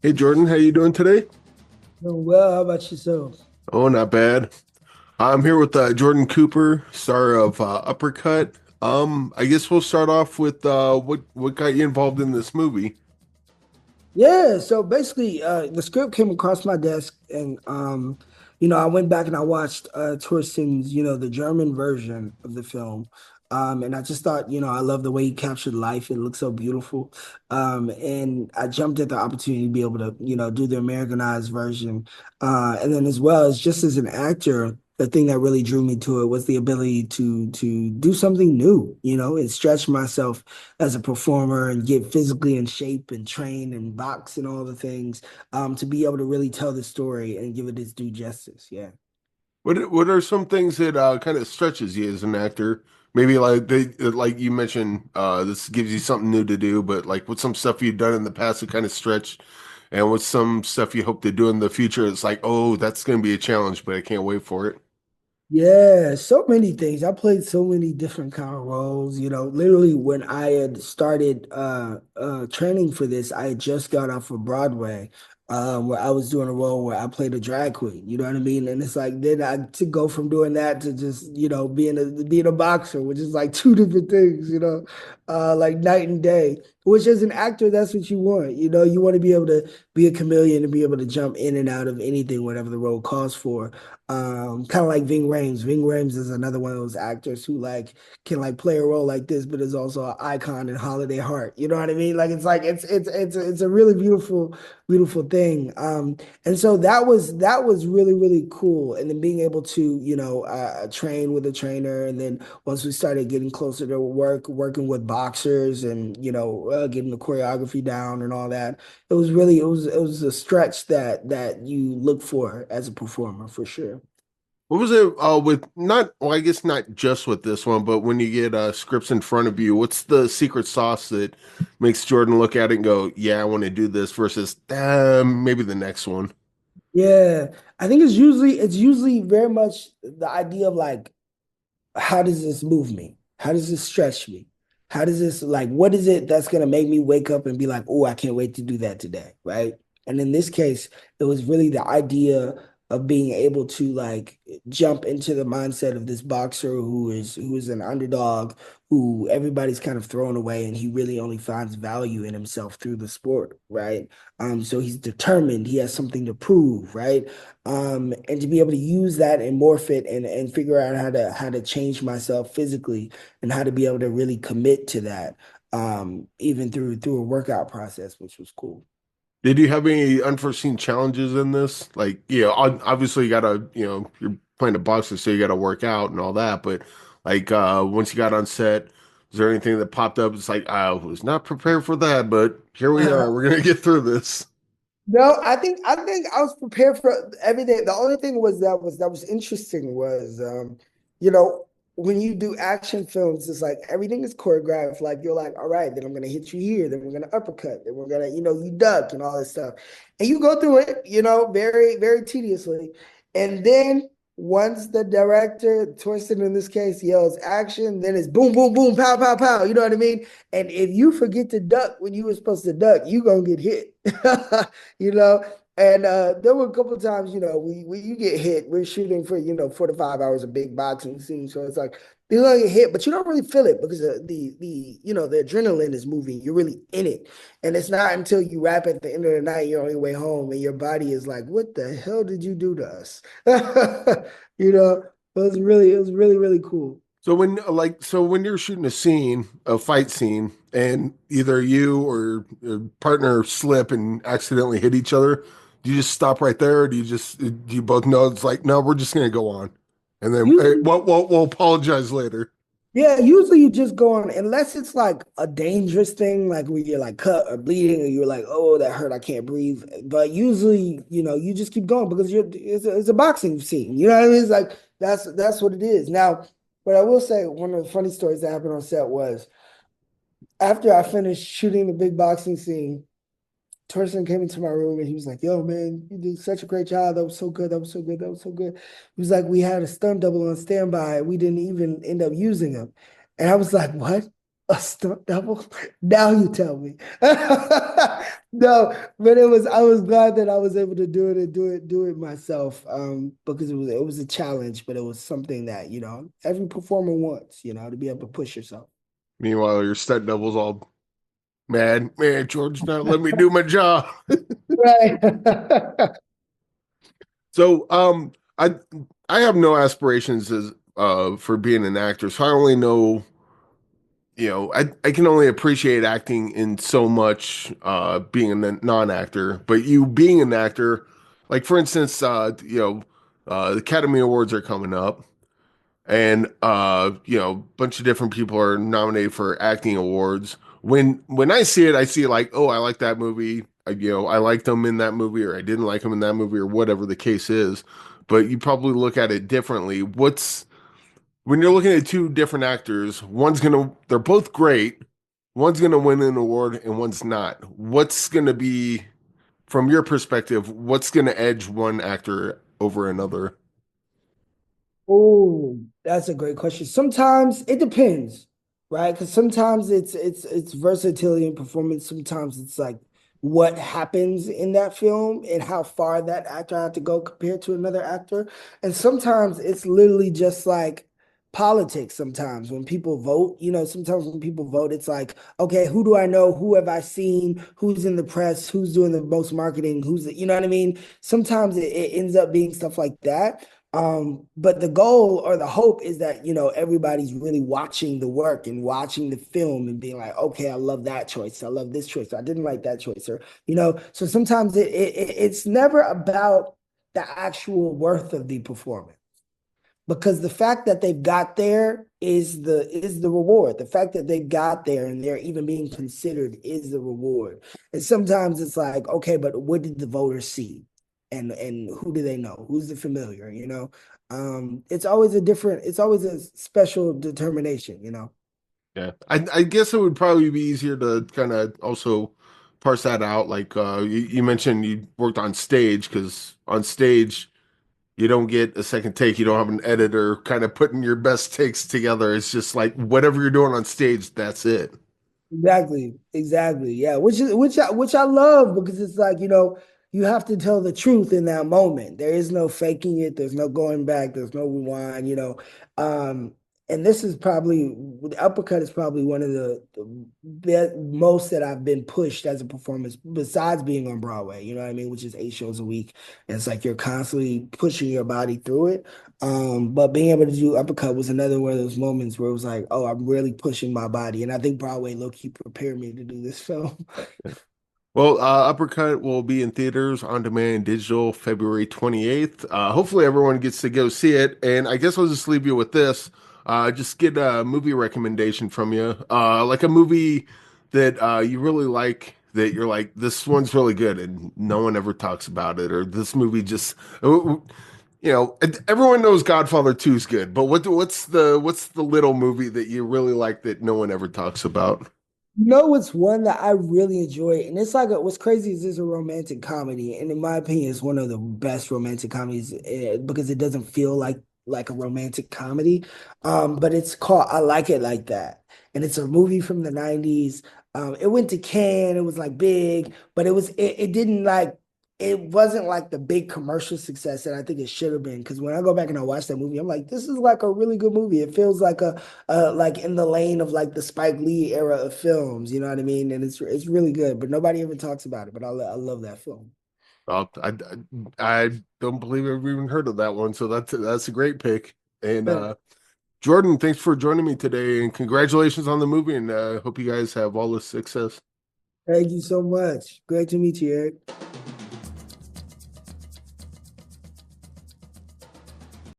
Hey Jordan, how you doing today? Doing well. How about yourself? Oh, not bad. I'm here with Jordan Cooper, star of Uppercut. I guess we'll start off with what got you involved in this movie. Yeah, so basically, the script came across my desk, and I went back and I watched Torsten's, the German version of the film, and I just thought, I love the way he captured life. It looks so beautiful, and I jumped at the opportunity to be able to, do the Americanized version, and then as well as just as an actor. The thing that really drew me to it was the ability to do something new, and stretch myself as a performer and get physically in shape and train and box and all the things to be able to really tell the story and give it its due justice. Yeah. What are some things that kind of stretches you as an actor? Maybe like you mentioned, this gives you something new to do, but like what's some stuff you've done in the past that kind of stretched, and what's some stuff you hope to do in the future? It's like, oh, that's going to be a challenge, but I can't wait for it. Yeah, so many things. I played so many different kind of roles. Literally when I had started training for this, I had just got off of Broadway, where I was doing a role where I played a drag queen. You know what I mean? And it's like then I to go from doing that to just, being a boxer, which is like two different things, like night and day. Which as an actor, that's what you want. You want to be able to be a chameleon and be able to jump in and out of anything, whatever the role calls for. Kind of like Ving Rhames. Ving Rhames is another one of those actors who like can like play a role like this, but is also an icon in Holiday Heart. You know what I mean? Like it's a really beautiful thing. And so that was really cool. And then being able to train with a trainer, and then once we started getting closer to working with boxers, and getting the choreography down and all that, it was a stretch that you look for as a performer for sure. What was it with not, well, I guess not just with this one, but when you get scripts in front of you, what's the secret sauce that makes Jordan look at it and go, yeah, I want to do this versus maybe the next one? Yeah, I think it's usually very much the idea of like, how does this move me? How does this stretch me? How does this like what is it that's gonna make me wake up and be like, oh, I can't wait to do that today, right? And in this case, it was really the idea of being able to like jump into the mindset of this boxer who is an underdog, who everybody's kind of thrown away, and he really only finds value in himself through the sport, right? So he's determined, he has something to prove, right? And to be able to use that and morph it and figure out how to change myself physically, and how to be able to really commit to that, even through a workout process, which was cool. Did you have any unforeseen challenges in this? Like, obviously you gotta, you're playing a boxer, so you gotta work out and all that, but like once you got on set, is there anything that popped up? It's like, I was not prepared for that, but here we are. We're gonna get through this. No, I think I was prepared for everything. The only thing that was interesting was you know, when you do action films, it's like everything is choreographed. Like you're like, all right, then I'm gonna hit you here, then we're gonna uppercut, then we're gonna, you duck and all this stuff. And you go through it, very, very tediously. And then once the director, Torsten in this case, yells action, then it's boom, boom, boom, pow, pow, pow. You know what I mean? And if you forget to duck when you were supposed to duck, you gonna get hit. you know. And there were a couple of times, we you get hit. We're shooting for 4 to 5 hours of big boxing scene, so it's like you're gonna get hit, but you don't really feel it because the adrenaline is moving. You're really in it, and it's not until you wrap at the end of the night, you're on your way home, and your body is like, "What the hell did you do to us?" It was really really cool. So when you're shooting a scene, a fight scene, and either you or your partner slip and accidentally hit each other, do you just stop right there, or do you both know it's like, no, we're just gonna go on, and then hey, Usually, we'll apologize later. yeah, usually you just go on, unless it's like a dangerous thing, like where you're like cut or bleeding, or you're like, oh, that hurt, I can't breathe. But usually, you just keep going because it's a boxing scene. You know what I mean? It's like that's what it is. Now, but I will say one of the funny stories that happened on set was after I finished shooting the big boxing scene, Torsten came into my room and he was like, "Yo, man, you did such a great job. That was so good. That was so good. That was so good." He was like, "We had a stunt double on standby. We didn't even end up using him." And I was like, "What?" A stunt double? Now you tell me. No, but I was glad that I was able to do it and do it myself. Because it was a challenge, but it was something that, every performer wants, to be able to push yourself. Meanwhile, your stunt double's all mad. Man, George not let me do my job. Right. So, I have no aspirations as for being an actor. So I only know, I can only appreciate acting in so much being a non-actor. But you being an actor, like for instance, the Academy Awards are coming up. And a bunch of different people are nominated for acting awards. When I see it, I see like, oh, I like that movie. I liked them in that movie, or I didn't like them in that movie, or whatever the case is. But you probably look at it differently. What's When you're looking at two different actors, they're both great. One's gonna win an award, and one's not. What's gonna be, from your perspective, what's gonna edge one actor over another? Oh, that's a great question. Sometimes it depends, right? Because sometimes it's versatility in performance. Sometimes it's like what happens in that film and how far that actor had to go compared to another actor. And sometimes it's literally just like politics. Sometimes when people vote, sometimes when people vote, it's like, okay, who do I know? Who have I seen? Who's in the press? Who's doing the most marketing? You know what I mean? Sometimes it ends up being stuff like that. But the goal or the hope is that, everybody's really watching the work and watching the film and being like, okay, I love that choice. I love this choice. I didn't like that choice. So sometimes it's never about the actual worth of the performance because the fact that they've got there is the reward. The fact that they got there and they're even being considered is the reward. And sometimes it's like, okay, but what did the voters see? And who do they know? Who's the familiar, it's always a special determination. Yeah, I guess it would probably be easier to kind of also parse that out. Like you mentioned, you worked on stage because on stage you don't get a second take. You don't have an editor kind of putting your best takes together. It's just like whatever you're doing on stage, that's it. Exactly, exactly. Yeah, which I love because it's like, you have to tell the truth in that moment. There is no faking it, there's no going back, there's no rewind. Um, and this is probably the uppercut is probably one of the most that I've been pushed as a performance besides being on Broadway, you know what I mean, which is 8 shows a week. And it's like you're constantly pushing your body through it. But being able to do uppercut was another one of those moments where it was like, oh, I'm really pushing my body. And I think Broadway low-key prepared me to do this film. Well, Uppercut will be in theaters, on demand, and digital February 28th. Hopefully, everyone gets to go see it. And I guess I'll just leave you with this. Just get a movie recommendation from you. Like a movie that you really like, that you're like, this one's really good, and no one ever talks about it. Or this movie just, everyone knows Godfather 2 is good, but what's the little movie that you really like that no one ever talks about? It's one that I really enjoy, and it's like what's crazy is it's a romantic comedy, and in my opinion, it's one of the best romantic comedies because it doesn't feel like a romantic comedy. But it's called I Like It Like That, and it's a movie from the '90s. It went to Cannes, it was like big, but it didn't it wasn't like the big commercial success that I think it should have been. Because when I go back and I watch that movie, I'm like, this is like a really good movie. It feels like like in the lane of like the Spike Lee era of films, you know what I mean? And it's really good, but nobody ever talks about it. But I love that film. I don't believe I've even heard of that one, so that's a great pick. And Yeah. Jordan, thanks for joining me today, and congratulations on the movie. And hope you guys have all the success. Thank you so much. Great to meet you, Eric.